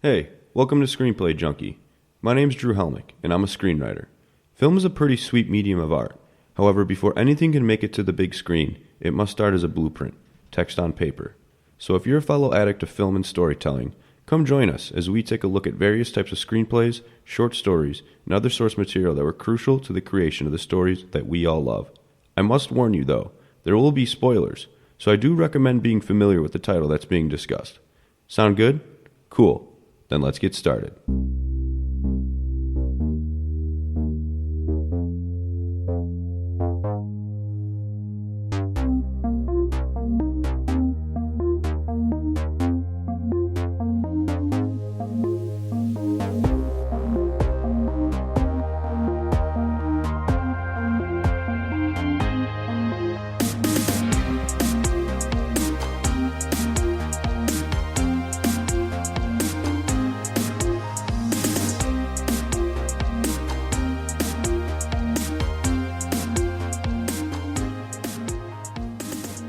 Hey, welcome to Screenplay Junkie. My name's Drew Hellmich, and I'm a screenwriter. Film is a pretty sweet medium of art. However, before anything can make it to the big screen, it must start as a blueprint, text on paper. So if you're a fellow addict of film and storytelling, come join us as we take a look at various types of screenplays, short stories, and other source material that were crucial to the creation of the stories that we all love. I must warn you, though, there will be spoilers, so I do recommend being familiar with the title that's being discussed. Sound good? Cool. Then let's get started.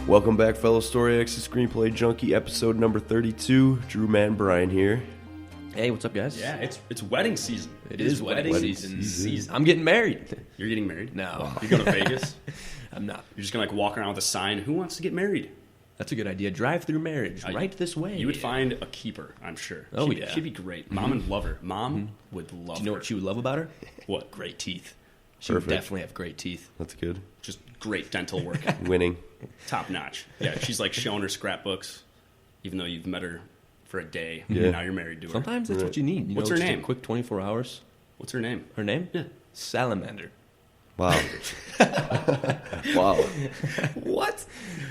Welcome back, fellow Story X's Screenplay Junkie, episode number 32. Drew, Matt, and Bryan here. Hey, what's up, guys? Yeah, it's wedding season. It is wedding season. I'm getting married. You're getting married? No. Wow. You're going to Vegas? I'm not. You're just going to like walk around with a sign, who wants to get married? That's a good idea. Drive-through marriage, right this way. You would find a keeper, I'm sure. Oh, yeah. She'd be great. Mom would love her. Mom would love her. Do you know what she would love about her? What? Great teeth. She would definitely have great teeth. That's good. Just great dental work. Winning. Top notch. Yeah, she's like showing her scrapbooks, even though you've met her for a day. Yeah. And now you're married to her. Sometimes that's what you need. What's her just name? A quick 24 hours. What's her name? Her name? Yeah. Salamander. Wow. Wow. What?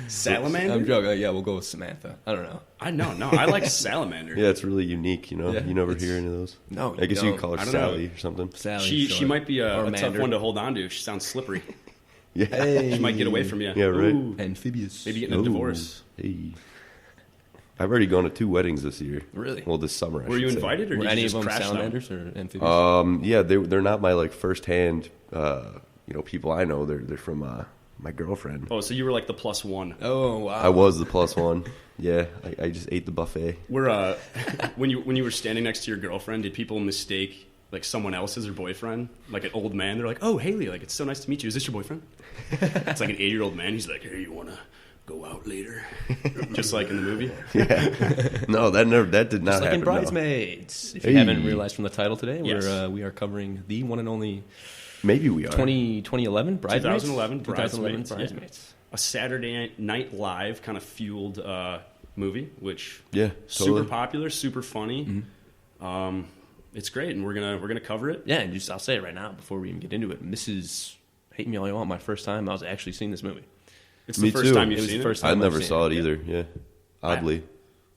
Salamander? I'm joking. Yeah, we'll go with Samantha. I don't know. I know. No, I like salamander. Yeah, it's really unique, you know? Yeah, you never hear any of those? No, I guess you could call her I don't Sally know. or something. Sally. She might be a tough Mander. one to hold on to. She sounds slippery. Yeah. Hey. She might get away from you. Yeah, right. Ooh. Amphibious. Maybe getting a divorce. Hey. I've already gone to 2 weddings this year. Really? Well, this summer, I Were you should say. invited, or Were did any you of just them crash salamanders or amphibious? Yeah, they're not my, like, first-hand, people I know. They're from my girlfriend. Oh, so you were like the plus one. Oh, wow. I was the plus one. Yeah, I just ate the buffet. Were when you were standing next to your girlfriend, did people mistake like someone else as her boyfriend, like an old man? They're like, "Oh, Haley, like it's so nice to meet you. Is this your boyfriend?" It's like an 80-year-old man. He's like, "Hey, you wanna go out later?" Just like in the movie. Yeah. No, that did not Just like happen. in no. Bridesmaids. If Hey. you haven't realized from the title today, Yes. we are covering the one and only Maybe we are. 2011 Bridesmaids? 2011 Bridesmaids. Bridesmaids. A Saturday Night Live kind of fueled movie, which Yeah, super totally. popular, super funny. It's great, and we're gonna cover it. Yeah, and just I'll say it right now before we even get into it. Mrs. Hate Me All You Want, my first time I was actually seeing this movie. It's Me the first too. time you've It was seen the it. first I time never I've seen saw it yeah. either. Yeah, oddly.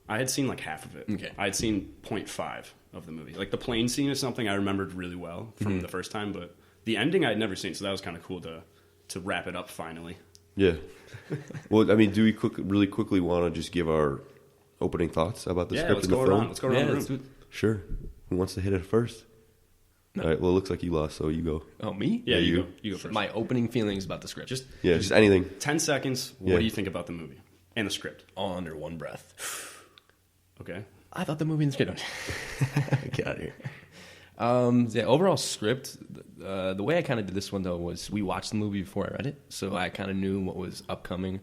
I had seen like half of it. Okay. I had seen 0.5 of the movie. Like the plane scene is something I remembered really well from Mm-hmm. the first time, but the ending I'd never seen, so that was kind of cool to wrap it up finally. Yeah. Well, I mean, do we really quickly want to just give our opening thoughts about the Yeah, script let's and the go film? around. Let's go around the let's do room. it. Sure. Who wants to hit it first? No. All right. Well, it looks like you lost, so you go. Oh, me? Yeah, you. you go first. My opening feelings about the script. Just Just anything. 10 seconds. Yeah. What do you think about the movie and the script? all under one breath. Okay. I thought the movie and the script. Get out of here. Yeah, overall script. The way I kind of did this one though was we watched the movie before I read it, so I kind of knew what was upcoming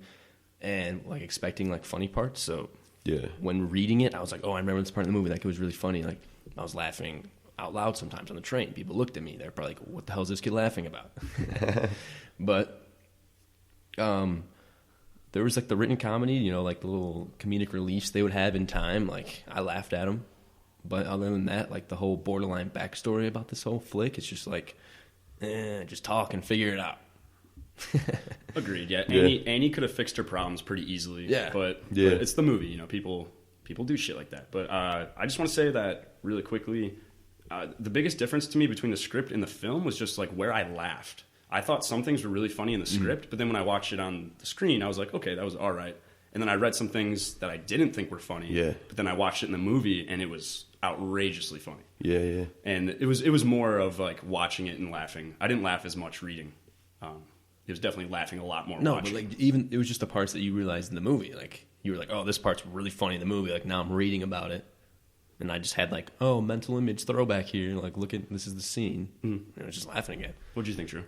and like expecting like funny parts. So Yeah. when reading it, I was like, oh, I remember this part of the movie. Like it was really funny. Like I was laughing out loud sometimes on the train. People looked at me. They're probably like, what the hell is this kid laughing about? But there was like the written comedy, like the little comedic reliefs they would have in time. Like I laughed at them. But other than that, like the whole borderline backstory about this whole flick, it's just like, just talk and figure it out. Agreed. Yeah. Yeah. Annie could have fixed her problems pretty easily. Yeah. But Yeah. it's the movie. People do shit like that. But I just want to say that really quickly. The biggest difference to me between the script and the film was just like where I laughed. I thought some things were really funny in the script, but then when I watched it on the screen, I was like, okay, that was all right. And then I read some things that I didn't think were funny. Yeah. But then I watched it in the movie, and it was outrageously funny. Yeah, yeah. And it was more of like watching it and laughing. I didn't laugh as much reading. It was definitely laughing a lot more. No, watching. but like even it was just the parts that you realized in the movie. Like you were like, oh, this part's really funny in the movie. Like now I'm reading about it. and I just had like, oh, mental image throwback here. Like, look at this is the scene. And I was just laughing again. What do you think, Drew?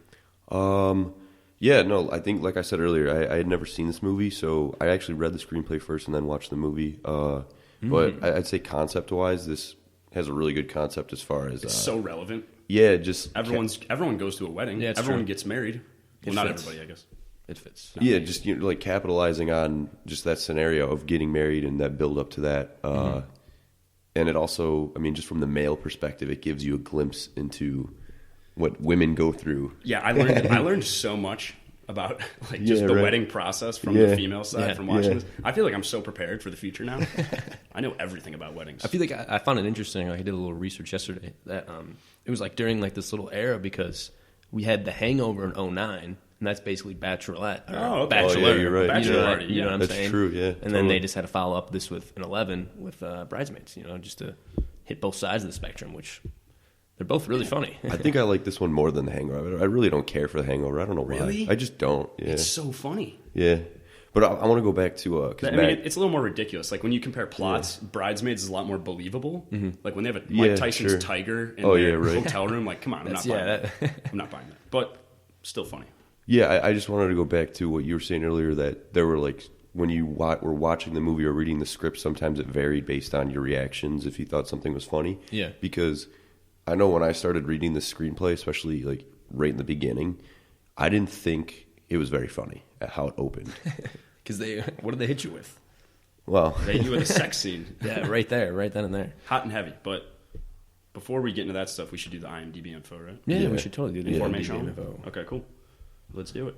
Yeah, no, I think, like I said earlier, I had never seen this movie, so I actually read the screenplay first and then watched the movie. But I'd say concept-wise, this has a really good concept as far as... It's so relevant. Yeah, just... Everyone goes to a wedding. Yeah, everyone true. gets married. Well, not everybody, I guess. It fits. Yeah, just like capitalizing on just that scenario of getting married and that build up to that. And it also, I mean, just from the male perspective, it gives you a glimpse into what women go through. Yeah, I learned so much about like just the wedding process from the female side from watching this. I feel like I'm so prepared for the future now. I know everything about weddings. I feel like I found it interesting. Like I did a little research yesterday that it was like during like this little era because we had The Hangover in 2009, and that's basically Bachelorette. Bachelor, you're right. Bachelor, you know what I'm that's saying? true, yeah. And then they just had to follow up this with an 11 with Bridesmaids, just to hit both sides of the spectrum, which they're both really funny. I think I like this one more than The Hangover. I really don't care for The Hangover. I don't know why. Really? I just don't. Yeah. It's so funny. Yeah. But I want to go back to... I mean, it's a little more ridiculous. Like, when you compare plots, Bridesmaids is a lot more believable. Like, when they have a Mike Tyson's tiger in their hotel room, like, come on, I'm not buying that. I'm not buying that. But still funny. Yeah, I just wanted to go back to what you were saying earlier, that there were, like, when you were watching the movie or reading the script, sometimes it varied based on your reactions if you thought something was funny. Yeah. Because I know when I started reading the screenplay, especially, like, right in the beginning, I didn't think it was very funny at how it opened. Because what did they hit you with? Well, They hit you with a sex scene. Yeah, right there, right then and there. Hot and heavy. But before we get into that stuff, we should do the IMDb info, right? Yeah, we should totally do the Information. info. Okay, cool. Let's do it.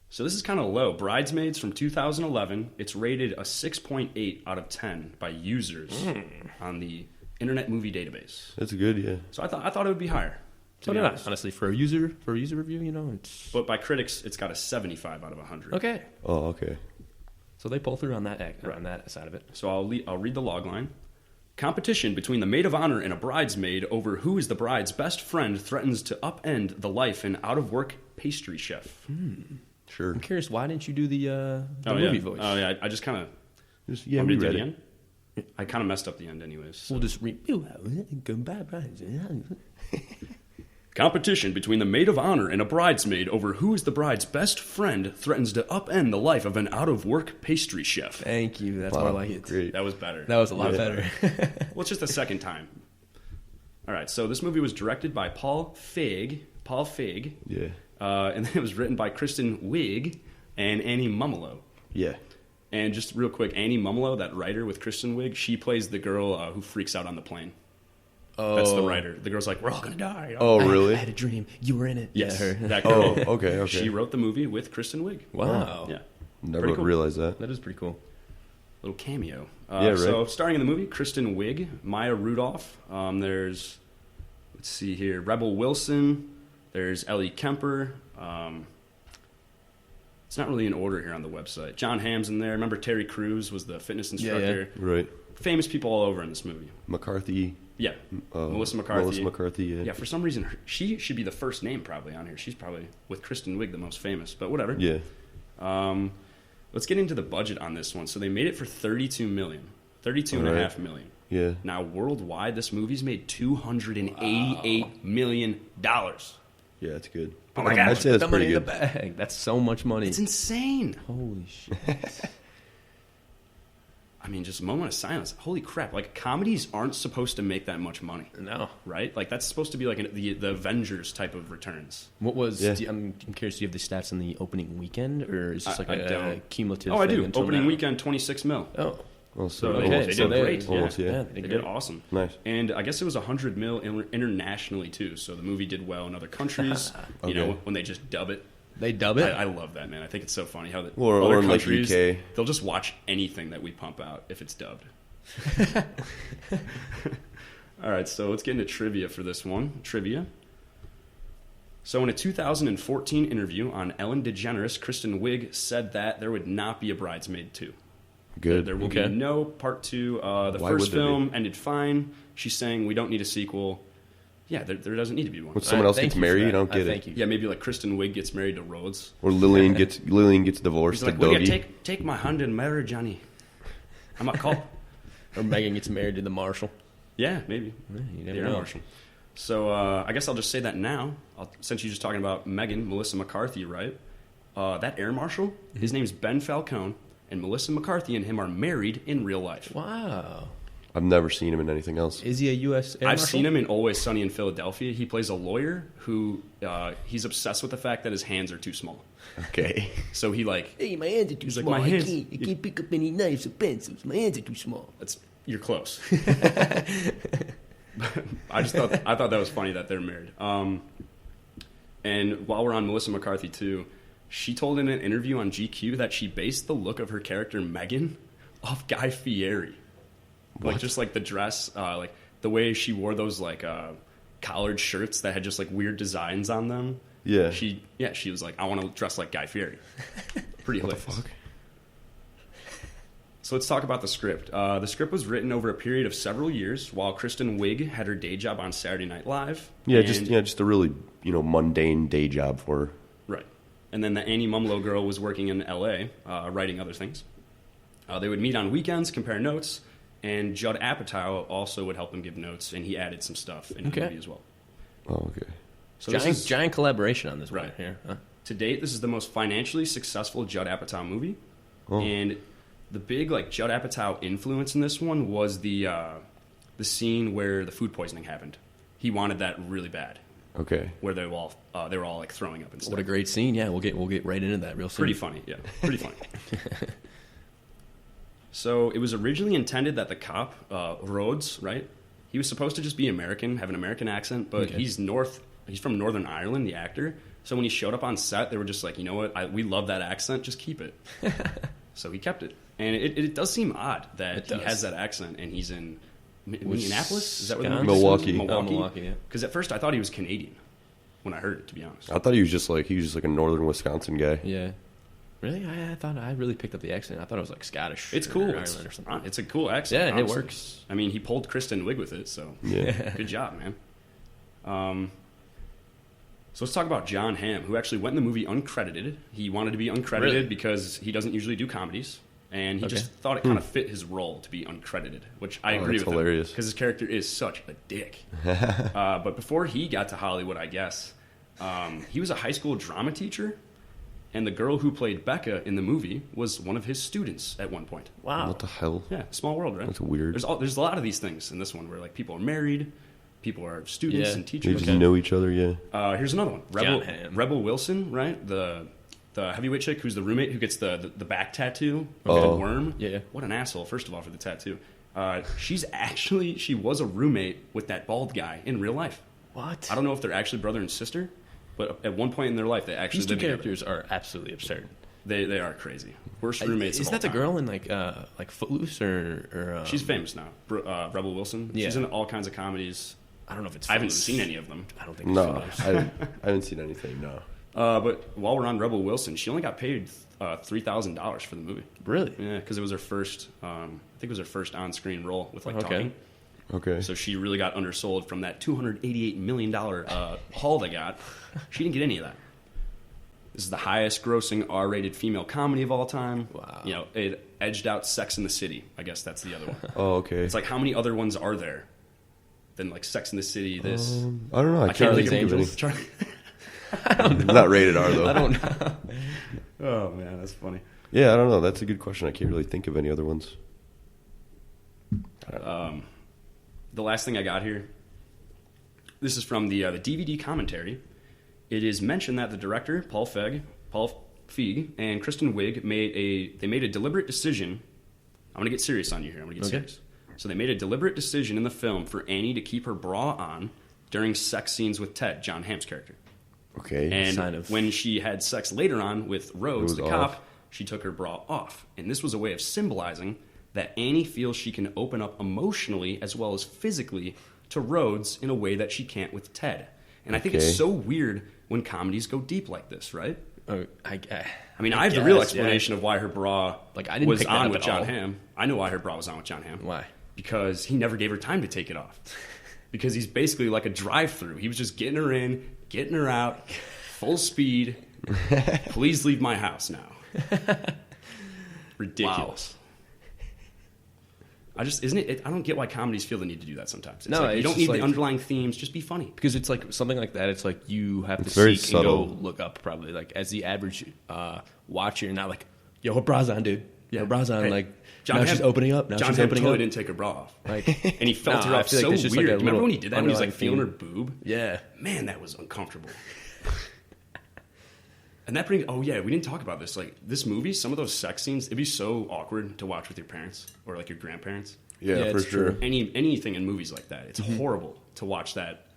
So this is kind of low. Bridesmaids from 2011. It's rated a 6.8 out of 10 by users on the Internet Movie Database. that's good, yeah. So I thought it would be higher. So did I. Honestly, for a user review, it's But by critics, it's got a 75 out of 100. okay. Oh, okay. So they pull through on that side of it. So I'll read the log line. Competition between the maid of honor and a bridesmaid over who is the bride's best friend threatens to upend the life and out-of-work pastry chef. Sure. I'm curious, why didn't you do the movie voice? Oh, yeah. I just kind of... We read read the it. end? I kind of messed up the end anyways. So. We'll just read. Goodbye, Competition between the maid of honor and a bridesmaid over who is the bride's best friend threatens to upend the life of an out-of-work pastry chef. Thank you. That's more like it. Great. That was better. That was a lot better. Well, it's just the second time. All right, so this movie was directed by Paul Feig. Yeah. And then it was written by Kristen Wiig and Annie Mumolo. Yeah. And just real quick, Annie Mumolo, that writer with Kristen Wiig, she plays the girl who freaks out on the plane. Oh, That's the writer. The girl's like, we're all going to die. Oh, really? I had a dream. You were in it. Yes, Yeah, her. that girl. Oh, okay. She wrote the movie with Kristen Wiig. Wow. Yeah. Never Pretty cool. realized that. That is pretty cool. Little cameo. Yeah, right. So starring in the movie, Kristen Wiig, Maya Rudolph. There's, let's see here, Rebel Wilson. There's Ellie Kemper. It's not really in order here on the website. John Hamm's in there. Remember Terry Crews was the fitness instructor. Yeah. Right. Famous people all over in this movie. McCarthy. Yeah. Melissa McCarthy. Melissa McCarthy, yeah. Yeah, for some reason, she should be the first name probably on here. She's probably, with Kristen Wiig, the most famous. But whatever. Yeah. Let's get into the budget on this one. So they made it for $32 million. $32.5 million. Yeah. Now, worldwide, this movie's made $288 million. Yeah, that's good. Oh my God. I'd say that's The money pretty in the good. bag. That's so much money. It's insane. Holy shit. I mean, just a moment of silence. Holy crap. Like, comedies aren't supposed to make that much money, No. right? Like, that's supposed to be like the Avengers type of returns. What was? Yeah. I'm curious. Do you have the stats in the opening weekend, or is this like I a don't. cumulative? Oh, I thing do. until Opening now? weekend, 26 mil. Oh, Well, So so they almost, did great. Almost, yeah. They did awesome. Nice. And I guess it was 100 mil internationally, too. So the movie did well in other countries. You know, when they just dub it. they dub it. I love that, man. I think it's so funny how Or other in, like, countries, UK. they'll just watch anything that we pump out if it's dubbed. All right, so let's get into trivia for this one. Trivia. So in a 2014 interview on Ellen DeGeneres, Kristen Wiig said that there would not be a Bridesmaid 2. Good. There will be no part 2. The Why first would there film ended fine. She's saying we don't need a sequel. Yeah, there doesn't need to be one. When someone else Thank gets you for married, that. I don't get Thank it. you. Yeah, maybe like Kristen Wiig gets married to Rhodes. Or Lillian gets divorced He's like, to well, yeah, Dougie. take my hand in marriage, Johnny. I'm a cop. Or Megan gets married to the marshal. Yeah, maybe. Yeah, you never The air know. marshal. So I guess I'll just say that now. Since you're just talking about Megan, Melissa McCarthy, right? That air marshal, his name's Ben Falcone, and Melissa McCarthy and him are married in real life. Wow. I've never seen him in anything else. Is he a U.S. air I've marshal? seen him in Always Sunny in Philadelphia. He plays a lawyer who he's obsessed with the fact that his hands are too small. Okay. So he like Hey, my hands are too He's like, small. "My hands- I can't pick up any knives or pencils. My hands are too small. you're close. I thought that was funny that they're married. And while we're on Melissa McCarthy too, she told in an interview on GQ that she based the look of her character Megan off Guy Fieri. Like just like the dress, like the way she wore those like collared shirts that had just like weird designs on them. Yeah. She was like, I want to dress like Guy Fieri. Pretty hilarious. Fuck. So let's talk about the script. The script was written over a period of several years while Kristen Wiig had her day job on Saturday Night Live. Yeah, just a really mundane day job for her. Right. And then the Annie Mumlo girl was working in L.A., writing other things. They would meet on weekends, compare notes, and Judd Apatow also would help them give notes, and he added some stuff in the movie as well. Oh, okay. So this is, Giant collaboration on this one Right. here. Huh? to date, this is the most financially successful Judd Apatow movie. Oh. And the big Judd Apatow influence in this one was the scene where the food poisoning happened. He wanted that really bad. Okay. Where they were all throwing up and stuff. What a great scene. Yeah, we'll get right into that real soon. Pretty funny, yeah. Pretty funny. So it was originally intended that the cop, Rhodes, right? He was supposed to just be American, have an American accent, but Okay. he's from Northern Ireland, the actor. So when he showed up on set, they were just like, you know what? We love that accent. Just keep it. So he kept it. And it does seem odd that he has that accent and he's in Minneapolis? Is that where the movie Milwaukee. is? Milwaukee, yeah. Because at first I thought he was Canadian when I heard it, to be honest. I thought he was just like a northern Wisconsin guy. Yeah. Really? I thought I really picked up the accent. I thought it was like Scottish. It's or cool. Ireland or something. It's a cool accent. Yeah, it honestly. works. I mean, he pulled Kristen Wiig with it, so Yeah. good job, man. So let's talk about John Hamm, who actually went in the movie uncredited. He wanted to be uncredited Really? because he doesn't usually do comedies, and he Okay. just thought it kind of fit his role to be uncredited, which I agree that's with hilarious. because his character is such a dick. But before he got to Hollywood, I guess, he was a high school drama teacher, and the girl who played Becca in the movie was one of his students at one point. Wow. What the hell? Yeah, small world, right? That's weird. There's a lot of these things in this one where people are married, people are students Yeah. and They teachers. just know each other, yeah. Here's another one. John Hamm. Rebel Wilson, right? The heavyweight chick who's the roommate who gets the back tattoo of Oh. the worm. Yeah. What an asshole, first of all, for the tattoo. She was a roommate with that bald guy in real life. What? I don't know if they're actually brother and sister, but at one point in their life they actually These two lived together. characters are absolutely absurd. They are crazy. Worst roommates Is of that all the time. girl in like Footloose or She's famous now. Rebel Wilson. Yeah. She's in all kinds of comedies. I don't know if it's I haven't Footloose. seen any of them. I don't think No, it's I haven't seen anything, no. But while we're on Rebel Wilson, she only got paid $3,000 for the movie. Really? Yeah, because it was her first. I think it was her first on-screen role with Okay. talking. Okay. So she really got undersold from that $288 million haul they got. She didn't get any of that. This is the highest-grossing R-rated female comedy of all time. Wow. You know, it edged out Sex and the City. I guess that's the other one. Oh, okay. It's like, how many other ones are there than Sex and the City? This I don't know. I can't think think of any. Angels. Charlie. Not rated R, though. I don't know. Oh man, that's funny. Yeah, I don't know. That's a good question. I can't really think of any other ones. The last thing I got here, this is from the DVD commentary. It is mentioned that the director, Paul Feig, and Kristen Wiig made a deliberate decision. I'm going to get serious on you here. I'm going to get serious. So they made a deliberate decision in the film for Annie to keep her bra on during sex scenes with Ted, John Hamm's character. Okay. And Sign of- when she had sex later on with Rhodes, the Rhodes cop, off. she took her bra off. And this was a way of symbolizing that Annie feels she can open up emotionally as well as physically to Rhodes in a way that she can't with Ted. And I think Okay. it's so weird when comedies go deep like this, right? I mean, I have the real guess, explanation of why her bra Like, I didn't was pick that on up with at John all. Hamm. I know why her bra was on with John Hamm. Why? Because he never gave her time to take it off. Because he's basically like a drive-through. He was just getting her in, getting her out, full speed. Please leave my house now. Ridiculous. isn't it? I don't get why comedies feel the need to do that sometimes. It's No, like, you it's don't just need like- the underlying themes. Just be funny. Because it's like something like that. It's like you have to It's very seek and go subtle. look up. Probably like as the average watcher, you're not like, yo, her bra's on, dude. Yeah. Her bra's on. Hey, like John now Hamm- she's opening up. Now John she's Hamm opening totally up. didn't take her bra off, Like, and he felt her I up feel like so there's just like weird. a Remember little when he did that? When he was like underlying feeling her theme. boob. Yeah. Man, that was uncomfortable. And that brings. Oh yeah, we didn't talk about this. Like this movie, some of those sex scenes, it'd be so awkward to watch with your parents or like your grandparents. Yeah, Yeah, for it's sure. true. Anything in movies like that, it's horrible to watch that.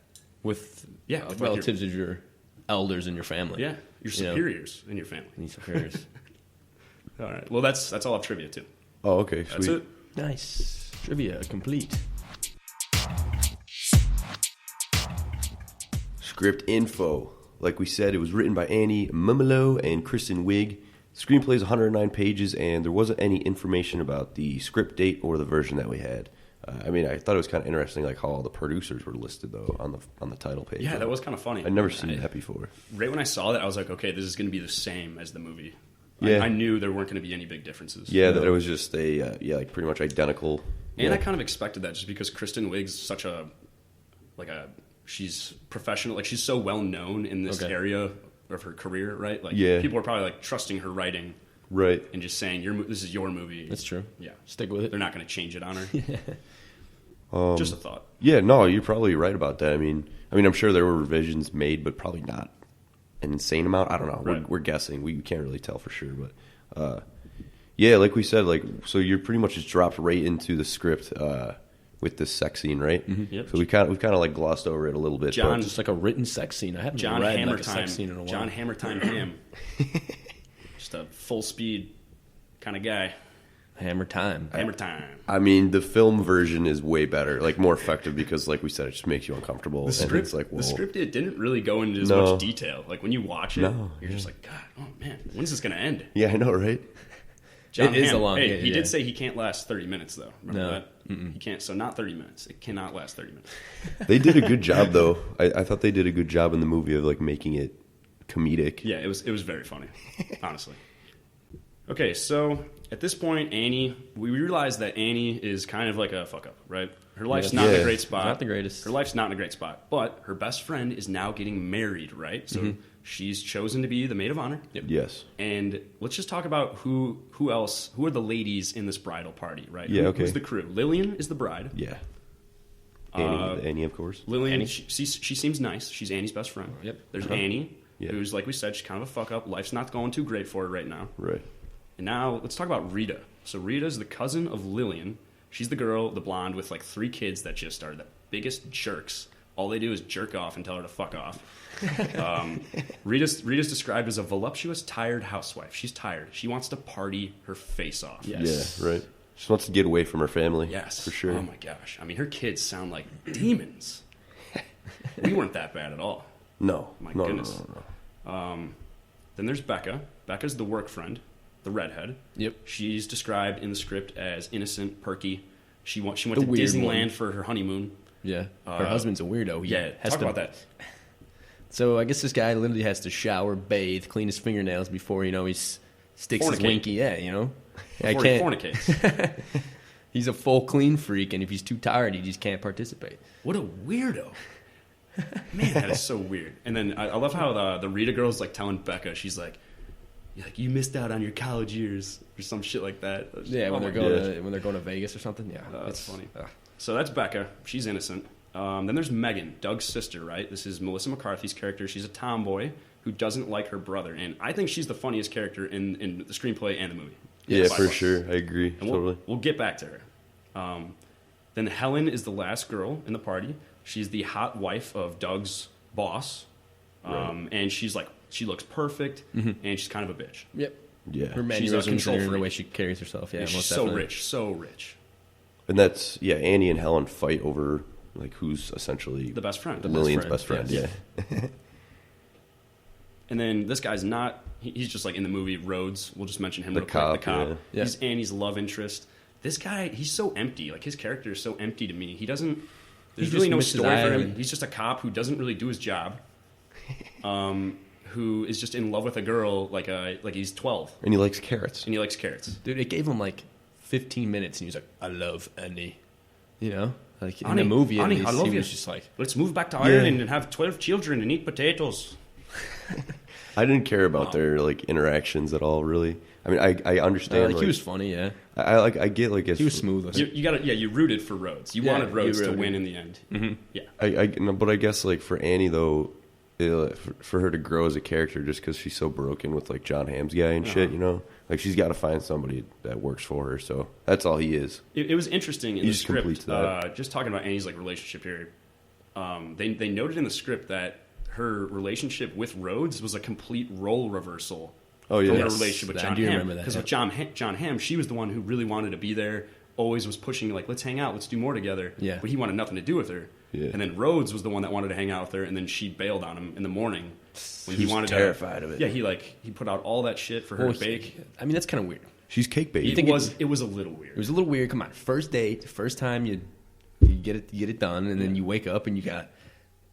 With Yeah, with relatives of your elders in your family. Yeah, your You know? superiors in your family. Any superiors. All right. Well, that's all of trivia too. Oh, okay, sweet. That's it. Nice. Trivia complete. Script info. Like we said, it was written by Annie Mumolo and Kristen Wiig. Screenplay is 109 pages, and there wasn't any information about the script date or the version that we had. I mean, I thought it was kind of interesting, like how all the producers were listed though on the title page. Yeah, that was kind of funny. I'd never seen that before. Right when I saw that, I was like, okay, this is going to be the same as the movie. Yeah. I knew there weren't going to be any big differences. Yeah, that it was just a like pretty much identical. And yeah. I kind of expected that just because Kristen Wiig's such she's professional, like she's so well known in this Okay. area of her career, right? Like Yeah. people are probably like trusting her writing Right. and just saying this is your movie. That's true. Yeah. Stick with it. They're not going to change it on her. Um, Just a thought. Yeah, no, you're probably right about that. I mean, I'm sure there were revisions made, but probably not an insane amount. I don't know. Right. We're guessing. We can't really tell for sure, but yeah, like we said, like so you're pretty much just dropped right into the script with this sex scene, right? Mm-hmm. Yep. So we've kind of like glossed over it a little bit. John- Just like a written sex scene. I haven't John read Hammer like a Time. sex scene in a while. John Hammer Time him. Just a full speed kind of guy. Hammer Time. Hammer Time. I mean, the film version is way better, like more effective because, like we said, it just makes you uncomfortable. The script, it's like, the whoa. script, it didn't really go into as No. much detail. Like when you watch it, No, you're just like, God, oh man, when's this going to end? Yeah, I know, right? John It is Hamm, a long- Hey, yeah, he yeah. did say he can't last 30 minutes though. Remember No. that? He can't. So not 30 minutes. It cannot last 30 minutes. They did a good job, though. I thought they did a good job in the movie of like making it comedic. Yeah, it was very funny, honestly. Okay, so at this point, we realize that Annie is kind of like a fuck up, right? Her life's not in Yeah. a great spot. Not the greatest. Her life's not in a great spot, but her best friend is now getting married, right? So she's chosen to be the maid of honor. Yes. And let's just talk about who are the ladies in this bridal party, right? Yeah, okay. Who's the crew? Lillian is the bride. Yeah. Annie, of course. Lillian, Annie. she seems nice. She's Annie's best friend. Yep. There's Annie, Yeah. who's, like we said, she's kind of a fuck up. Life's not going too great for her right now. Right. And now let's talk about Rita. So Rita's the cousin of Lillian. She's the girl, the blonde with like 3 kids that just are the biggest jerks. All they do is jerk off and tell her to fuck off. Rita's described as a voluptuous, tired housewife. She's tired. She wants to party her face off. Yes. Yeah, right. She wants to get away from her family. Yes. For sure. Oh my gosh. I mean, her kids sound like demons. We weren't that bad at all. No. My no, goodness. No. Then there's Becca. Becca's the work friend, the redhead. Yep. She's described in the script as innocent, perky. She went to The weird Disneyland one. for her honeymoon. Yeah. Her husband's a weirdo. He Yeah, has talk to, about that. So I guess this guy literally has to shower, bathe, clean his fingernails before, he sticks his Fornicate. winky. Yeah, I Before he can't. fornicates. He's a full clean freak, and if he's too tired, he just can't participate. What a weirdo. Man, that is so weird. And then I love how the Rita girl's like telling Becca, she's like, you missed out on your college years or some shit like that. Yeah, Oh when my they're going to Vegas or something. Yeah, That's funny. So that's Becca. She's innocent. Then there's Megan, Doug's sister, right? This is Melissa McCarthy's character. She's a tomboy who doesn't like her brother. And I think she's the funniest character in the screenplay and the movie. Yeah, By for far. sure. I agree. And Totally. we'll get back to her. Then Helen is the last girl in the party. She's the hot wife of Doug's boss. And she's like, she looks perfect, and she's kind of a bitch. Yep. Yeah. Her She's a mannerisms control and the freak. way she carries herself. Yeah, And she's most so definitely. rich, so rich. And that's, Annie and Helen fight over, like, who's essentially The best friend. Lillian's best friend. yes. Yeah. And then this guy's not, he's just like in the movie Rhodes. We'll just mention him The real quick. cop, The cop. yeah. He's Annie's love interest. This guy, he's so empty. Like his character is so empty to me. He doesn't, there's He really just no misses story for him. Ireland. He's just a cop who doesn't really do his job. Who is just in love with a girl like he's 12 And he likes carrots. and he likes carrots. Dude, it gave him like 15 minutes, and he was like, "I love Annie," you know, like in Annie, the movie. Annie, At I least, love he you. was just like, Let's move back to Ireland and have 12 children and eat potatoes. I didn't care about their like interactions at all, really. I mean, I understand. like, like, he was funny, yeah. I get like He was smooth with it. You rooted for Rhodes. You Yeah, wanted Rhodes you to really win did. in the end. Mm-hmm. Yeah. But I guess like for Annie though, for her to grow as a character, just because she's so broken with like John Hamm's guy and shit, you know, like she's got to find somebody that works for her. So that's all he is. It was interesting in He the just completes script. that. Just talking about Annie's like relationship here. They noted in the script that her relationship with Rhodes was a complete role reversal. Oh yeah, From her Yes, relationship with I John do Hamm. remember that, Because yeah. with John Hamm, she was the one who really wanted to be there. Always was pushing like, let's hang out, let's do more together. Yeah. But he wanted nothing to do with her. Yeah. And then Rhodes was the one that wanted to hang out with her, and then she bailed on him in the morning when She he was wanted terrified of it. Yeah, he put out all that shit for her to bake. I mean, that's kind of weird. she's cake baby. You think It was a little It weird. was a little weird. Come on, first date, first time you get it done, and then you wake up and you got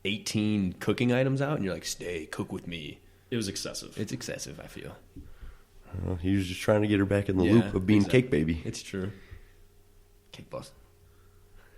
18 cooking items out, and you're like, "Stay, cook with me." It was excessive. It's excessive, I feel. He was just trying to get her back in the Yeah, loop of being exactly. cake baby. It's true. Cake boss.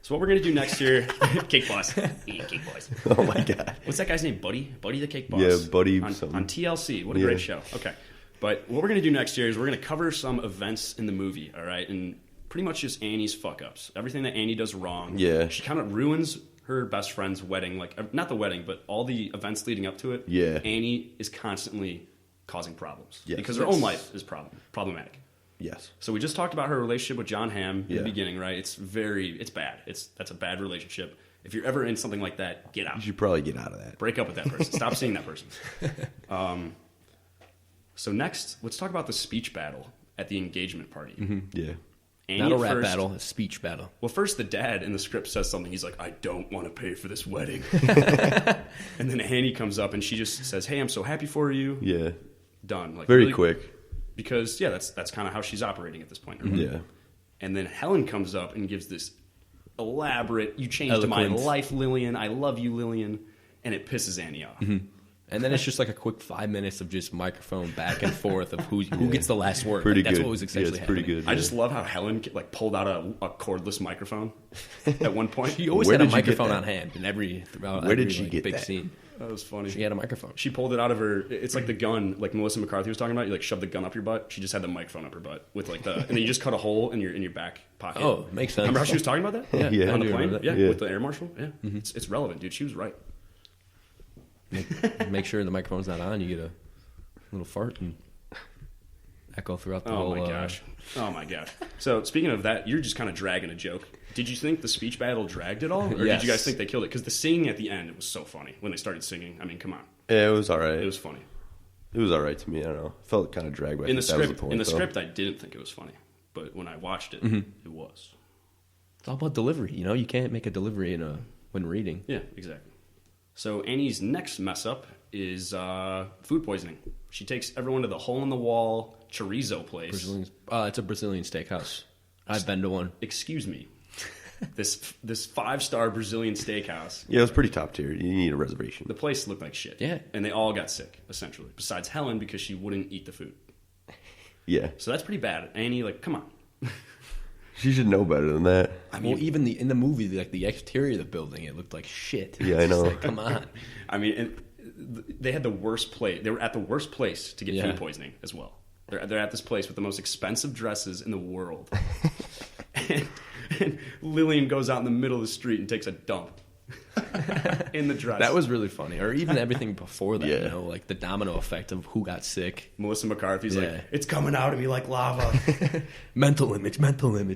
So what we're gonna do next year, Cake Boss, Cake Boss. Oh my god. What's that guy's name? Buddy the Cake Boss. Yeah, Buddy on something. TLC. What a Yeah. great show. Okay, but what we're gonna do next year is we're gonna cover some events in the movie. All right, and pretty much just Annie's fuck ups. Everything that Annie does wrong. Yeah. she kind of ruins her best friend's wedding. Like not the wedding, but all the events leading up to it. Yeah. Annie is constantly causing problems Yes. because her own life is problematic. Yes. So we just talked about her relationship with John Hamm in Yeah. the beginning, right? It's bad. That's a bad relationship. If you're ever in something like that, get out. You should probably get out of that. Break up with that person. Stop seeing that person. So next, let's talk about the speech battle at the engagement party. Yeah. Annie Not a at rap first- battle, a speech battle. Well, first the dad in the script says something. He's like, "I don't want to pay for this wedding." And then Annie comes up and she just says, "Hey, I'm so happy for you." Yeah. Done. Like Very really- quick. Because that's kind of how she's operating at this point. Yeah. And then Helen comes up and gives this elaborate, "You changed Eloquent. my life, Lillian. I love you, Lillian." And it pisses Annie off. And then it's just like a quick 5 minutes of just microphone back and forth of who gets the last word. Pretty Like, that's good. what was essentially it's pretty happening. good. I just love how Helen like pulled out a cordless microphone at one point. She always Where had a did you get microphone that? on hand in throughout Where every did she get big that? scene. That was funny. She had a microphone. She pulled it out of her. It's like the gun, like Melissa McCarthy was talking about. You like shove the gun up your butt. She just had the microphone up her butt with like the, and then you just cut a hole in your back pocket. Oh, makes sense. Remember how she was talking about that? Yeah, Yeah. on I the do plane. remember that. Yeah, Yeah. with the air marshal. Yeah, it's relevant, dude. She was right. Make sure the microphone's not on. You get a little fart and echo throughout the Oh whole. my gosh. Oh my gosh. So speaking of that, you're just kind of dragging a joke. Did you think the speech battle dragged at all, or Yes. did you guys think they killed it? Because the singing at the end, it was so funny when they started singing. I mean, come on, Yeah, it was all right. it was funny. It was all right to me. I don't know. Felt kind of dragged, but I In the think that was script, point, in the though. script, I didn't think it was funny, but when I watched it, it was. It's all about delivery. You know, you can't make a delivery when reading. Yeah, exactly. So Annie's next mess up is food poisoning. She takes everyone to the hole in the wall chorizo place. It's a Brazilian steakhouse. I've been to one. Excuse me. This 5-star Brazilian steakhouse. Yeah, it was pretty top tier. You need a reservation. The place looked like shit. Yeah. And they all got sick, essentially. Besides Helen, because she wouldn't eat the food. Yeah, So that's pretty bad. Annie, like, come on. she should know better than that. I mean, Well, even in the movie, like the exterior of the building, it looked like shit. Yeah, I It's just know. like, come on. I mean, and they had the worst place. They were at the worst place to get Yeah. food poisoning as well. They're at this place with the most expensive dresses in the world. and Lillian goes out in the middle of the street and takes a dump in the dress. That was really funny. Or even everything before that, Yeah. you know, like the domino effect of who got sick. Melissa McCarthy's Yeah. like, "It's coming out of me like lava." Mental image.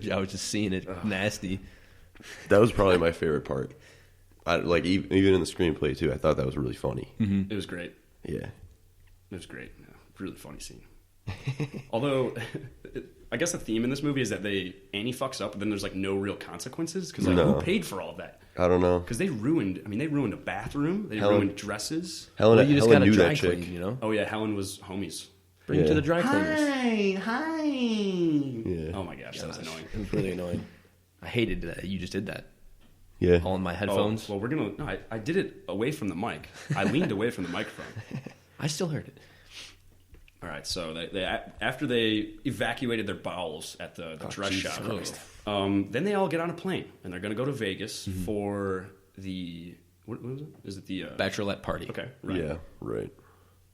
I was just seeing it nasty. That was probably my favorite part. Even in the screenplay too. I thought that was really funny. It was great. Yeah, It was great. Yeah, really funny scene. Although, I guess the theme in this movie is that Annie fucks up, but then there's like no real consequences because like No. who paid for all of that? I don't know. Because they ruined a bathroom. They Helen- ruined dresses. Helen, Well, you just Helen got to knew dry that chick. clean, you know? Oh yeah, Helen was homies. Bring it to Yeah. the dry cleaners. Hi. Yeah, Oh my gosh, that was annoying. It was really annoying. I hated that you just did that. yeah. All in my headphones. Oh, well, I did it away from the mic. I leaned away from the microphone. I still heard it. All right, so they after they evacuated their bowels at the dress shop, then they all get on a plane and they're going to go to Vegas for the what was it? Is it the bachelorette party? Okay, right. Yeah, right.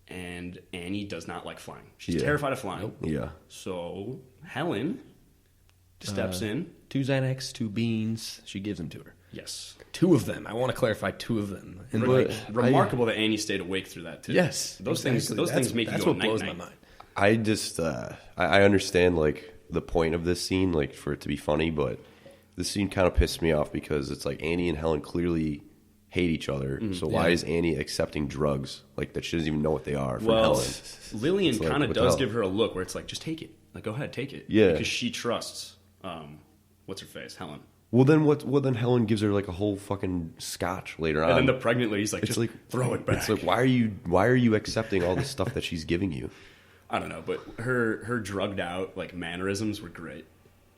And Annie does not like flying. She's terrified of flying. Nope. Yeah. So Helen steps in. 2 Xanax, 2 beans. She gives them to her. Yes. 2 of them. I want to clarify 2 of them. And Remarkable that Annie stayed awake through that too. Yes, those things make you that's go what night blows night. my mind. I just I understand like the point of this scene, like for it to be funny, but this scene kind of pissed me off because it's like Annie and Helen clearly hate each other. So why is Annie accepting drugs like that? She doesn't even know what they are from Helen. Lillian like, kind of what the does hell? give her a look where it's like, just take it. Like, go ahead, take it. Yeah. Because she trusts what's her face, Helen. Well, then what? Well, then Helen gives her like a whole fucking scotch later on. And then the pregnant lady's like, it's just like throw it back. It's like why are you accepting all the stuff that she's giving you? I don't know, but her drugged out like mannerisms were great.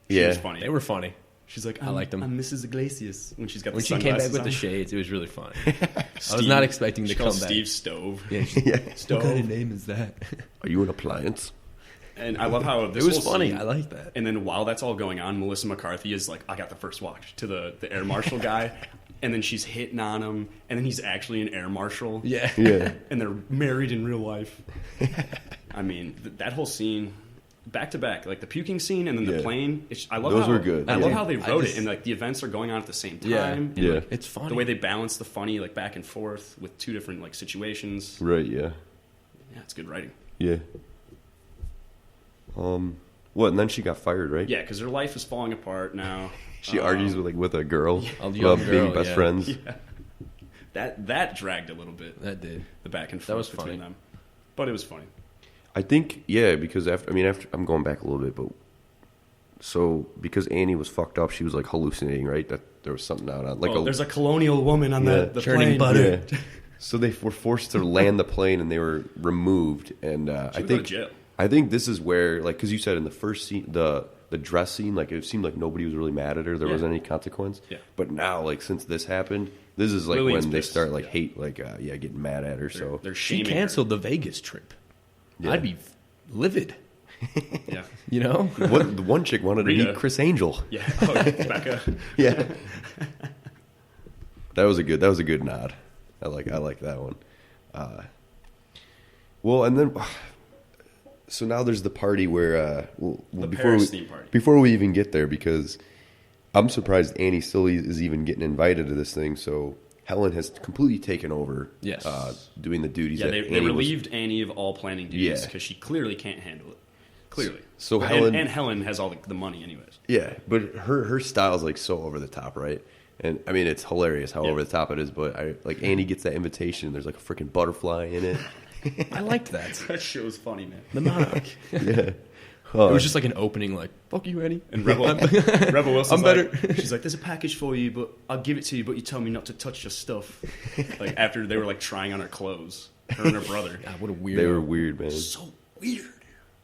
She Yeah. was funny. They were funny. She's like, I liked them. I'm Mrs. Iglesias when she's got When the she came back sunglasses with the on. shades, it was really funny. I was not expecting to she come calls back. Steve Stove. Yeah, Stove. What kind of name is that? Are you an appliance? And I love how this It was whole funny. scene- I like that. And then while that's all going on, Melissa McCarthy is like, I got the first watch to the air marshal guy. And then she's hitting on him. And then he's actually an air marshal. Yeah. Yeah. And they're married in real life. I mean, that whole scene, back to back, like the puking scene and then the Yeah. plane. I love Those how, were good. I Yeah. love how they I wrote just- it, and like the events are going on at the same time. Yeah. And, Yeah. like, It's funny. the way they balance the funny, like back and forth with 2 different like situations. Right. Yeah. Yeah, it's good writing. Yeah. What? And then she got fired, right? Yeah, because her life is falling apart now. She argues with a girl A young about being girl, best yeah. friends. Yeah. That dragged a little bit. That did. The back and forth That was between funny. them, but it was funny. I think because after I'm going back a little bit, but so because Annie was fucked up, she was like hallucinating, right? That there was something out on There's a colonial woman on Yeah. the Churning plane. butter. Yeah. So they were forced to land the plane, and they were removed. And I would go think to jail. I think this is where, like, because you said in the first scene, the dress scene, like it seemed like nobody was really mad at her. There wasn't any consequence. Yeah. But now, like, since this happened, this is like Lillian's when they pissed. start like Yeah. hate, like getting mad at her. So They're She shaming canceled the Vegas trip. Yeah. I'd be livid. her. Yeah, You know? the one chick wanted to Rita. meet Chris Angel. yeah. Oh, Becca. Yeah. That was a good nod. I like that one. Well, and then so now there's the party where The Paris theme party. before we even get there, because I'm surprised Annie still is even getting invited to this thing. So Helen has completely taken over. Yes. Doing the duties. Yeah, that they Annie was- relieved Annie of all planning duties Yeah. because she clearly can't handle it. Clearly. So And- Helen- and Helen has all the money anyways. Yeah, but her style's like so over the top, right? And I mean, it's hilarious how Yeah. over the top it is. But Annie gets that invitation. There's like a freaking butterfly in it. I liked that. That shit was funny, man. The monarch. Yeah. It was just like an opening, like, fuck you, Eddie. And Rebel Wilson's I'm better. like, she's like, there's a package for you, but I'll give it to you, but you tell me not to touch your stuff. Like, after they were, like, trying on her clothes. Her and her brother. God, what a weird. They were weird, man. So weird.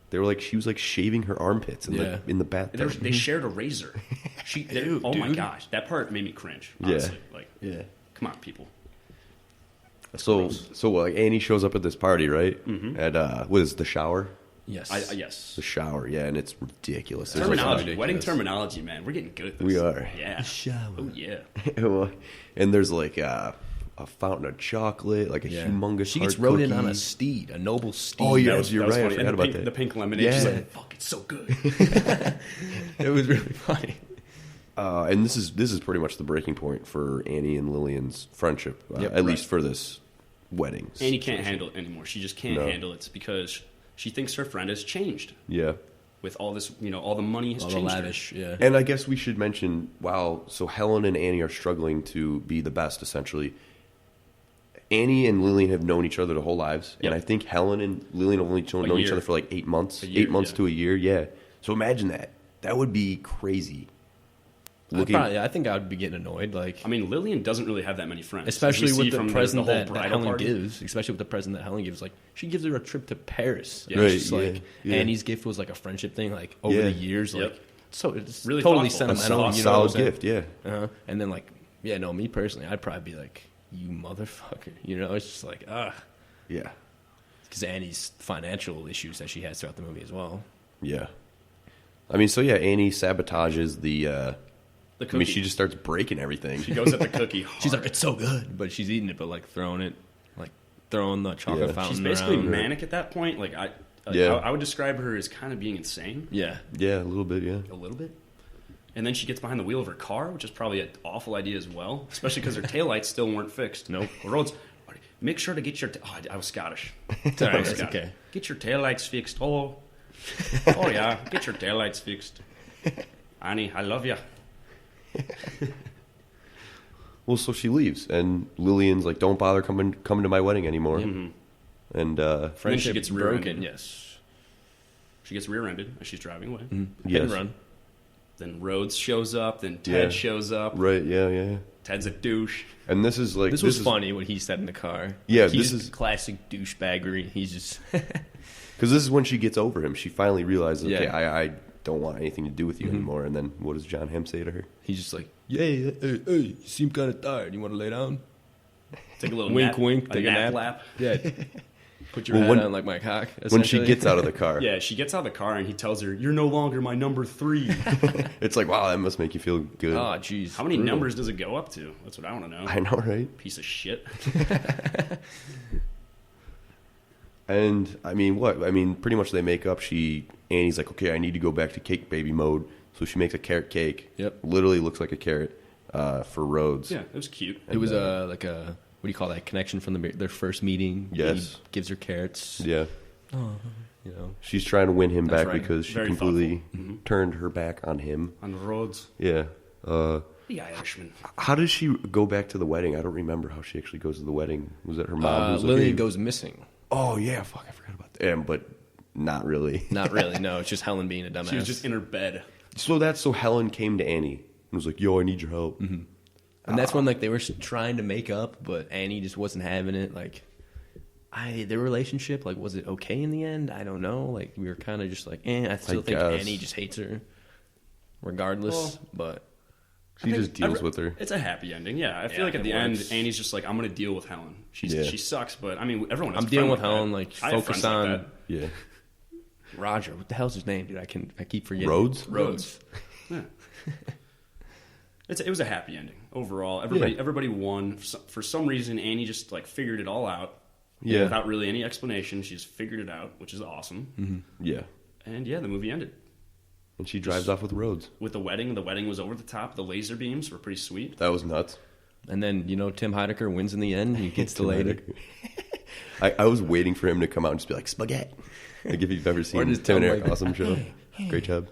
They were like, she was like shaving her armpits in Yeah. the bathtub. They shared a razor. Oh my dude. gosh. That part made me cringe, Yeah. honestly. Like, Yeah. come on, people. So like Annie shows up at this party, right? Mm-hmm. At what is the shower? Yes. Yes. The shower, yeah, and it's ridiculous. There's like Terminology. ridiculous. Wedding terminology, man. We're getting good at this. We are. Yeah. shower. Oh, yeah. and there's like a fountain of chocolate, like a humongous. She gets heart rode in cookie. on a steed, a noble steed. Oh, yeah. That was You're right, I funny. forgot And about that. the pink lemonade. She's Yeah. like, fuck, it's so good. It was really funny. And this is pretty much the breaking point for Annie and Lillian's friendship, Yep, at least for this wedding. Annie can't handle it anymore. She just can't No. handle it because she thinks her friend has changed Yeah. with all this, all the money has All the changed. her. lavish, yeah. And I guess we should mention, so Helen and Annie are struggling to be the best, essentially. Annie and Lillian have known each other their whole lives, Yep. and I think Helen and Lillian have only known each year. other for like 8 months. A year, 8 months yeah. to a year, yeah. So imagine that. That would be crazy. I think I would be getting annoyed, like, I mean, Lillian doesn't really have that many friends. especially as we see with the from present whole that bridal Helen party. gives. Especially with the present that Helen gives, like, she gives her a trip to Paris. Yeah. Right, It's just like yeah. Annie's gift was like a friendship thing, like over Yeah. the years, Yep. like so it's Really totally thoughtful. A sentimental. solid gift, yeah. And then like, yeah, no, me personally, I'd probably be like, you motherfucker. It's just like, Yeah. because Annie's financial issues that she has throughout the movie as well. Yeah. I mean, so yeah, Annie sabotages the cookie. I mean, she just starts breaking everything. She goes at the cookie hard. She's like, it's so good, but she's eating it, but like throwing the chocolate fountain. She's basically around. manic at that point. Like I would describe her as kind of being insane. Yeah, Yeah, a little bit, yeah. A little bit. And then she gets behind the wheel of her car, which is probably an awful idea as well, especially because her taillights still weren't fixed. Nope. Roads. Make sure to get your. I was Scottish. it's all right. It's okay. Get your taillights fixed. Oh yeah. Get your taillights fixed. Annie, I love you. Well, so she leaves, and Lillian's like, "Don't bother coming to my wedding anymore." Mm-hmm. And Friendship she gets broken. rear-ended. Yes. She gets rear-ended as she's driving away. Mm-hmm. Yes. Hit and run. Then Rhodes shows up. Then Ted shows up. right, yeah. Ted's a douche. And this is like This was funny what he said in the car. Yeah, He's this is classic douchebaggery. He's just because this is when she gets over him. She finally realizes, okay, Yeah. I don't want anything to do with you anymore. And then what does John Hamm say to her? he's just like, hey, you seem kind of tired. You want to lay down? Take a little Wink, nap, wink. a Take a nap. lap. Yeah. Put your Well, head when- on like my cock. When she essentially. gets out of the car, Yeah, she gets out of the car and he tells her, "You're no longer my number 3." it's like, wow, that must make you feel good. Oh, jeez. How many numbers does it go up to? That's what I want to know. I know, right? Piece of shit. And I mean, what? I mean, pretty much they make up. Annie's like, okay, I need to go back to cake baby mode. So she makes a carrot cake. Yep. Literally looks like a carrot for Rhodes. Yeah, it was cute. It was like a what do you call that connection from their first meeting? Yes. He gives her carrots. Yeah. You know. She's trying to win him That's back right. because she Very completely turned her back on him. On the roads. Yeah. The Irishman. How does she go back to the wedding? I don't remember how she actually goes to the wedding. Was it her mom? who's like, Lillian "Hey." goes missing. Oh yeah, fuck, I forgot about that. But not really. Not really. No, it's just Helen being a dumbass. She was just in her bed. So Helen came to Annie and was like, "Yo, I need your help." and that's when like they were trying to make up, but Annie just wasn't having it. Like, their relationship, like, was it okay in the end? I don't know. Like, we were kind of just like, I still think guess. Annie just hates her, regardless. Well, but She just deals with her. It's a happy ending. Yeah, I feel Yeah, like at it the works. end, Annie's just like, I'm going to deal with Helen. Yeah. She sucks, but I mean, everyone has I'm a dealing friend with Helen. that. Like, I have focus friends like on that. Yeah. Roger. What the hell's his name, dude? I keep forgetting. Rhodes? Rhodes. Yeah. It was a happy ending overall. Everybody won. For some reason, Annie just like figured it all out. Yeah. Without really any explanation, she just figured it out, which is awesome. Yeah. And yeah, the movie ended And she drives off with Rhodes. with the wedding. The wedding was over the top. The laser beams were pretty sweet. That was nuts. And then Tim Heidecker wins in the end. He gets the lady. I was waiting for him to come out and just be like, spaghetti. Like if you've ever seen just Tim and tell him, Eric like, Awesome Show. Great job.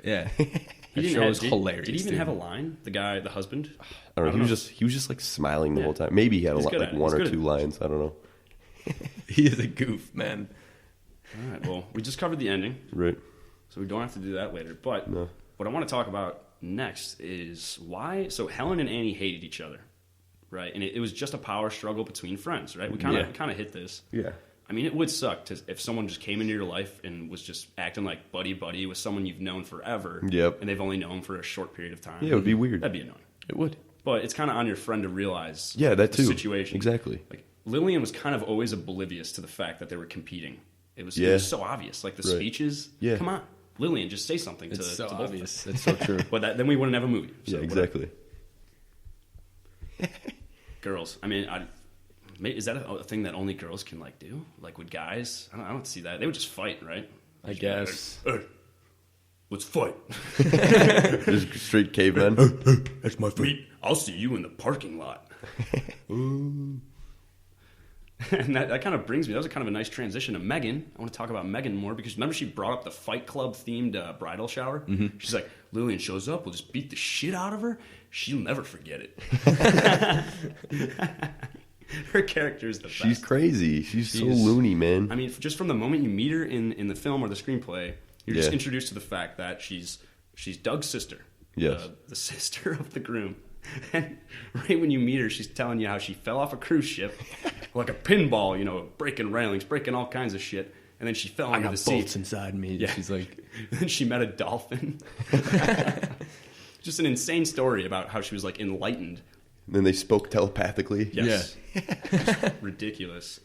Yeah. He That didn't show have- was hilarious. Did he even dude. have a line? The guy, the husband. I don't know. He was just like smiling the Yeah. whole time. Maybe he had He's good like at it. one He's or good at two it. lines. I don't know. He is a goof, man. All right. Well, we just covered the ending, Right. so we don't have to do that later. But No. what I want to talk about next is why. So Helen and Annie hated each other, right? And it was just a power struggle between friends, right? We kind of hit this. Yeah. I mean, it would suck if someone just came into your life and was just acting like buddy with someone you've known forever. Yep. And they've only known for a short period of time. Yeah, it would be weird. That'd be annoying. It would. But it's kind of on your friend to realize. Yeah, that the too. situation. Exactly. Like Lillian was kind of always oblivious to the fact that they were competing. It was so obvious. Like the Right. speeches. Yeah. Come on, Lillian, just say something It's to so both of them. obvious. It's so true. But then we wouldn't have a movie. So Yeah, whatever. exactly. Girls. I mean, is that a thing that only girls can like do? Like with guys, I don't see that. They would just fight, right? I guess. Hey, let's fight. Just straight caveman. That's my I'll see you in the parking lot. And that kind of brings me. That was kind of a nice transition to Megan. I want to talk about Megan more because remember she brought up the Fight Club themed bridal shower. Mm-hmm. She's like, Lillian shows up, we'll just beat the shit out of her. She'll never forget it. Her character is the best. She's crazy. She's so loony, man. I mean, just from the moment you meet her in the film or the screenplay, you're just Yeah. introduced to the fact that she's Doug's sister. Yes. The sister of the groom. And right when you meet her, she's telling you how she fell off a cruise ship like a pinball, breaking railings, breaking all kinds of shit. And then she fell I into got the sea. bolts inside me. Yeah. She's like, Then she met a dolphin. Just an insane story about how she was like enlightened. Then they spoke telepathically. Yes. Ridiculous.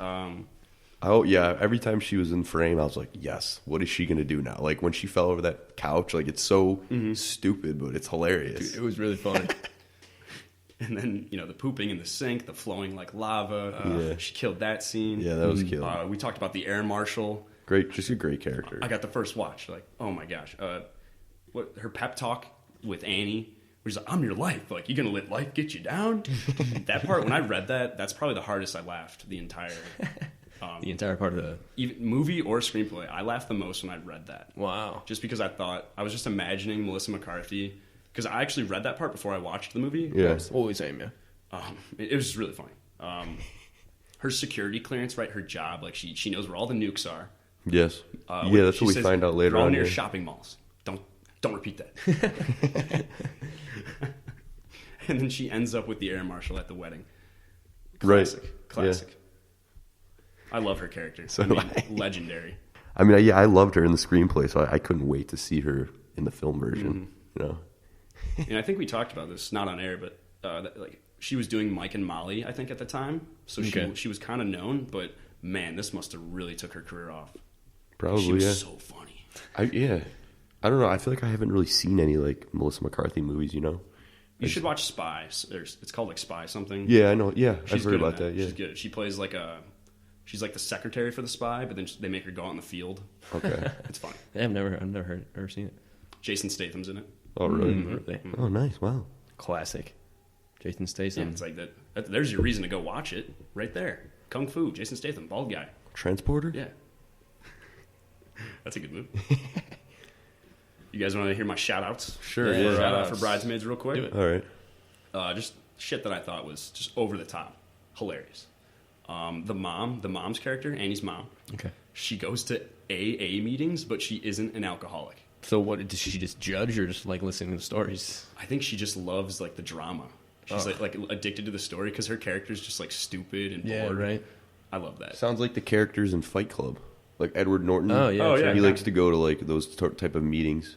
Oh yeah, every time she was in frame, I was like, yes, what is she gonna do now? Like when she fell over that couch, like it's so stupid, but it's hilarious. Dude, it was really funny. And then, the pooping in the sink, the flowing like lava. She killed that scene. Yeah, that was killer. We talked about the air marshal. Great, just a great character. I got the first watch. Like, oh my gosh. What her pep talk with Annie, where she's like, I'm your life. Like, you gonna let life get you down? That part, when I read that, that's probably the hardest I laughed the entire the entire part of the even movie or screenplay. I laughed the most when I read that. Wow. Just because I was just imagining Melissa McCarthy, because I actually read that part before I watched the movie. Yeah. Always same, yeah. It was just really funny. Her security clearance, right? Her job, like she knows where all the nukes are. Yes. Yeah, that's what we find out later on. Near shopping malls. Don't repeat that. And then she ends up with the air marshal at the wedding. Classic. Right. Classic. Yeah. I love her character. So legendary. I mean, yeah, I loved her in the screenplay, so I couldn't wait to see her in the film version. And I think we talked about this, not on air, but like she was doing Mike and Molly, I think, at the time. So she was kind of known, but man, this must have really took her career off. Probably, she was so funny. I don't know. I feel like I haven't really seen any like Melissa McCarthy movies. You should watch Spy. It's called like Spy something. Yeah, I know. Yeah, I've heard about that. Yeah, she's good. She plays like she's like the secretary for the spy, but then they make her go out in the field. Okay, it's funny. I've never seen it. Jason Statham's in it. Oh really? Mm-hmm. Oh nice. Wow. Classic. Jason Statham. Yeah, it's like that. There's your reason to go watch it right there. Kung Fu. Jason Statham, bald guy. Transporter. Yeah. That's a good movie. You guys want to hear my shout-outs? Sure. For Bridesmaids real quick? Do it. All right. Just shit that I thought was just over the top. Hilarious. The mom's character, Annie's mom. Okay. She goes to AA meetings, but she isn't an alcoholic. So what, does she just judge or just like listening to the stories? I think she just loves like the drama. She's like addicted to the story because her character's just like stupid and bored. Yeah, right. I love that. Sounds like the characters in Fight Club, like Edward Norton. Oh yeah. He likes to go to like those type of meetings.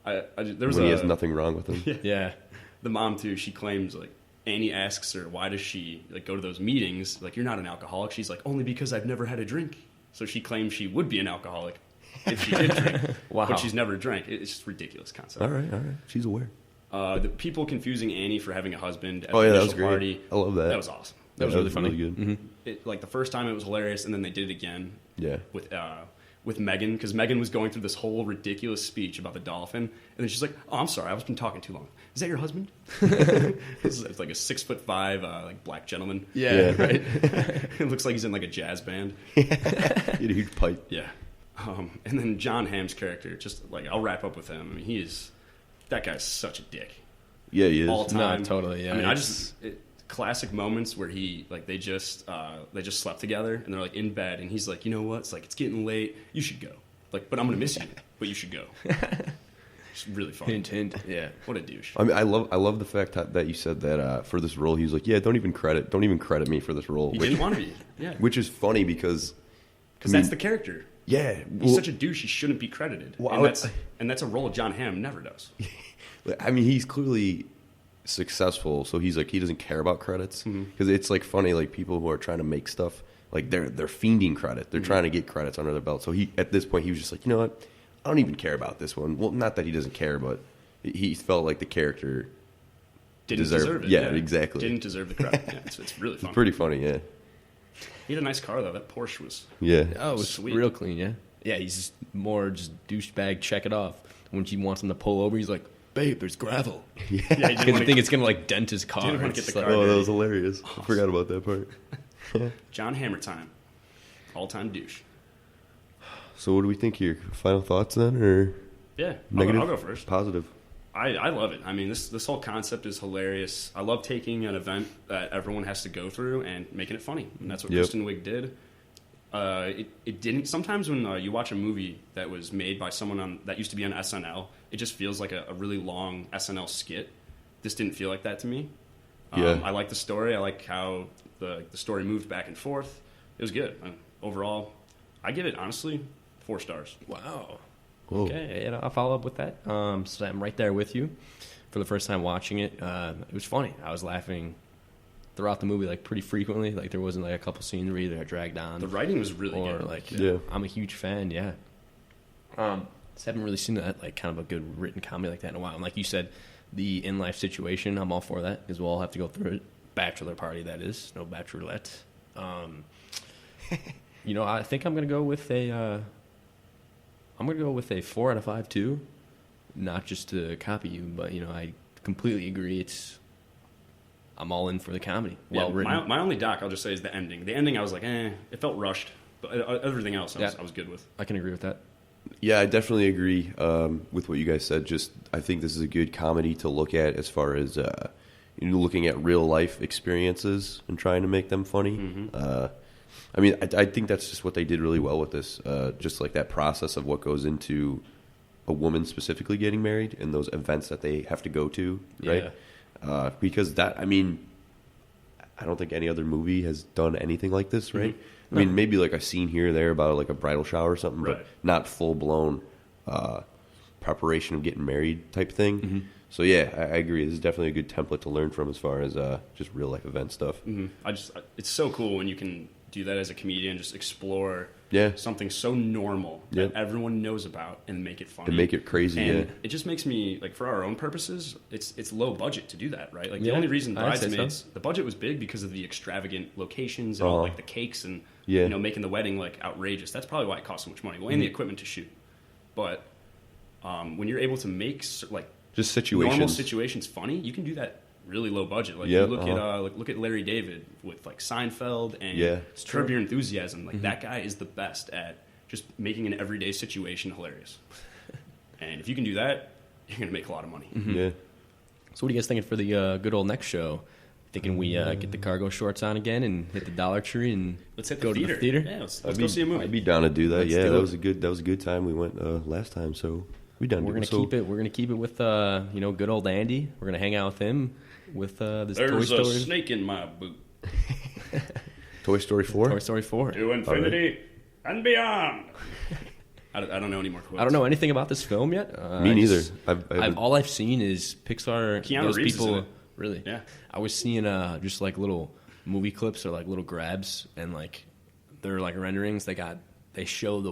There was when he has nothing wrong with him. Yeah. The mom too. She claims like Annie asks her why does she like go to those meetings? Like, you're not an alcoholic. She's like, only because I've never had a drink. So she claims she would be an alcoholic if she did drink. Wow. But she's never drank. It's just a ridiculous concept. All right. She's aware. The people confusing Annie for having a husband at the that initial was great. party. I love that. That was awesome. That was really funny. Really good. Mm-hmm. Like the first time it was hilarious, and then they did it again. Yeah. With Megan, because Megan was going through this whole ridiculous speech about the dolphin, and then she's like, "Oh, I'm sorry, I've been talking too long. Is that your husband?" It's like a 6'5", like black gentleman. Yeah. Right. It looks like he's in like a jazz band. He had a huge pipe. Yeah. And then John Hamm's character, just like I'll wrap up with him. I mean, that guy's such a dick. Yeah, he is. All time. No, totally. Yeah. I mean, classic moments where they just slept together and they're like in bed and he's like, you know what? It's like it's getting late. You should go. Like, but I'm gonna miss you. But you should go. It's really funny. Hint. Yeah. What a douche. I mean, I love the fact that you said that for this role, he was like, yeah, don't even credit me for this role. He didn't want to be. Yeah. Which is funny because that's the character. Yeah. He's such a douche. He shouldn't be credited. Well, and that's a role John Hamm never does. I mean, he's clearly successful, so he's like he doesn't care about credits because it's like funny, like people who are trying to make stuff like they're fiending credit. They're trying to get credits under their belt. So at this point he was just like, you know what, I don't even care about this one. Well, not that he doesn't care, but he felt like the character didn't deserve it. Yeah, exactly. Didn't deserve the credit. Yeah, it's really funny. It's pretty funny. Yeah. He had a nice car though. That Porsche was. Yeah. Oh, it was sweet. Real clean. Yeah. Yeah. He's just more just douchebag. Check it off. When she wants him to pull over, he's like, "Babe, there's gravel." Yeah, he didn't Because I think it's gonna like dent his car. Didn't want to get It's the like- car. Oh, that dirty. was hilarious. I forgot about that part. John Hammer time. All-time douche. So what do we think here? Final thoughts then, or Yeah, negative? I'll go first. Positive. I love it. I mean, this whole concept is hilarious. I love taking an event that everyone has to go through and making it funny. And that's what Kristen Wiig did. It didn't. Sometimes when you watch a movie that was made by someone that used to be on SNL, it just feels like a really long SNL skit. This didn't feel like that to me. I like the story. I like how the story moved back and forth. It was good. Overall, I give it, honestly, 4 stars. Wow. Whoa. Okay, and I'll follow up with that. So I'm right there with you. For the first time watching it, it was funny. I was laughing throughout the movie, like pretty frequently. Like there wasn't like a couple scenes where either got dragged on. The writing was really or good. like Yeah. I'm a huge fan. Yeah. Just haven't really seen that like kind of a good written comedy like that in a while. And like you said, the in life situation, I'm all for that because we'll all have to go through it. Bachelor party, that is, no bachelorette. You know, I think I'm gonna go with a 4 out of 5 too. Not just to copy you, but you know, I completely agree. I'm all in for the comedy. Well written. My only doc, I'll just say, is the ending. The ending, I was like, it felt rushed. But everything else, I was good with. I can agree with that. Yeah, I definitely agree with what you guys said. Just I think this is a good comedy to look at as far as looking at real life experiences and trying to make them funny. Mm-hmm. I mean, I think that's just what they did really well with this. Just like that process of what goes into a woman specifically getting married and those events that they have to go to, right? Yeah. Because that, I mean, I don't think any other movie has done anything like this, right? Mm-hmm. I mean, maybe like a scene here or there about like a bridal shower or something, Right. but not full blown preparation of getting married type thing. Mm-hmm. So yeah, I agree. This is definitely a good template to learn from as far as just real life event stuff. Mm-hmm. It's so cool when you can do that as a comedian, just explore something so normal that everyone knows about and make it funny. And make it crazy, and it just makes me, like, for our own purposes, it's low budget to do that, right? Like, the only reason I'd say Bridesmaids, the budget was big because of the extravagant locations and all, like, the cakes and, making the wedding, like, outrageous. That's probably why it cost so much money. Well, and the equipment to shoot. But when you're able to make, like, just situations. normal situations funny, you can do that really low budget. Like you look at Larry David with like Seinfeld and Curb Your Enthusiasm. Like that guy is the best at just making an everyday situation hilarious. And if you can do that, you're gonna make a lot of money. Mm-hmm. Yeah. So what are you guys thinking for the good old next show? Thinking we get the cargo shorts on again and hit the Dollar Tree and let's hit go the theater. to the theater? Yeah, let's go see a movie. I'd be down to do that. Let's yeah, do that it. was a good time. We went last time, so we done. We're gonna keep it. We're gonna keep it with good old Andy. We're gonna hang out with him with this Toy There's Story. a snake in my boot. Toy Story 4? Toy Story 4. To infinity and beyond. I don't know any more quotes. I don't know anything about this film yet. Me neither. All I've seen is Pixar. Keanu those Reeves people, is in it. Really? Yeah. I was seeing just like little movie clips or like little grabs, and like they're like renderings. They show the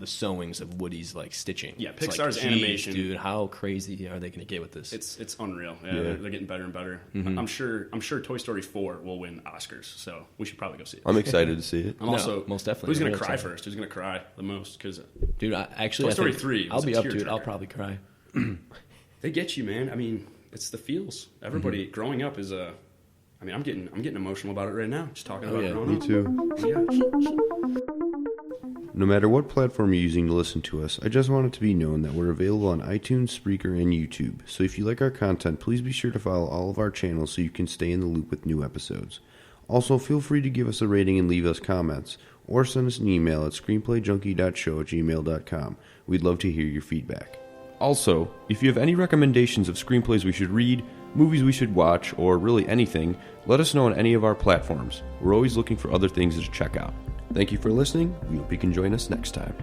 sewings of Woody's like stitching. Yeah, It's Pixar's like, animation. dude. How crazy are they going to get with this? It's unreal. Yeah, they're getting better and better. Mm-hmm. I'm sure Toy Story 4 will win Oscars, so we should probably go see it. I'm excited to see it. I'm also most definitely. Who's gonna I'm cry excited. first? Who's gonna cry the most? Because Dude, Toy Story 3 I'll was be a up to it. tearjerker. I'll probably cry. they get you, man. I mean, it's the feels. Everybody growing up is a. I mean, I'm getting emotional about it right now. Just talking about growing Me up. too. Yeah. No matter what platform you're using to listen to us, I just want it to be known that we're available on iTunes, Spreaker, and YouTube. So if you like our content, please be sure to follow all of our channels so you can stay in the loop with new episodes. Also, feel free to give us a rating and leave us comments, or send us an email at screenplayjunkie.show@gmail.com. We'd love to hear your feedback. Also, if you have any recommendations of screenplays we should read, movies we should watch, or really anything, let us know on any of our platforms. We're always looking for other things to check out. Thank you for listening. We hope you can join us next time.